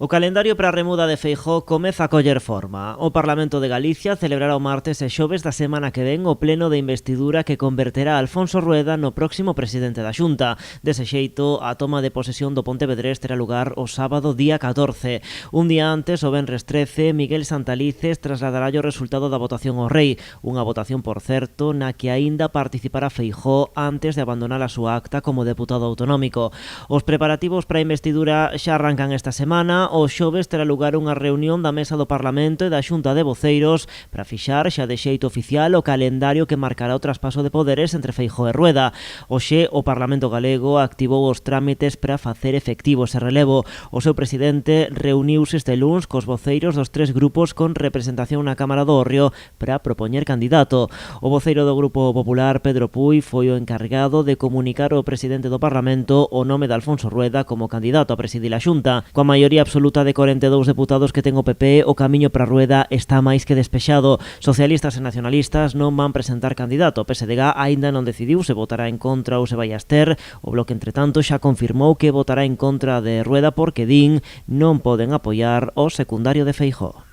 O calendario para a remuda de Feijóo comeza a coller forma. O Parlamento de Galicia celebrará o martes e xoves da semana que ven o pleno de investidura que converterá a Alfonso Rueda no próximo presidente da Xunta. Dese xeito, a toma de posesión do Pontevedrés terá lugar o sábado día 14. Un día antes, o venres 13, Miguel Santalices trasladará o resultado da votación ao Rei. Unha votación, por certo, na que aínda participará Feijóo antes de abandonar a súa acta como deputado autonómico. Os preparativos para a investidura xa arrancan esta semana. O xoves terá lugar unha reunión da Mesa do Parlamento e da Xunta de Voceiros para fixar xa de xeito oficial o calendario que marcará o traspaso de poderes entre Feijóo e Rueda. Hoxe o Parlamento galego activou os trámites para facer efectivo ese relevo. O seu presidente reuniuse este luns cos voceiros dos tres grupos con representación na Cámara do Hórreo para propoñer candidato. O voceiro do Grupo Popular, Pedro Puy, foi o encargado de comunicar ao presidente do Parlamento o nome de Alfonso Rueda como candidato a presidir a Xunta. Coa maioría absoluta de 42 deputados que ten o PP, o camiño para Rueda está máis que despexado. Socialistas e nacionalistas non van presentar candidato. O PSDG aínda non decidiu se votará en contra ou se vai abster. O Bloque, entretanto, xa confirmou que votará en contra de Rueda porque, din, non poden apoiar o secundario de Feijóo.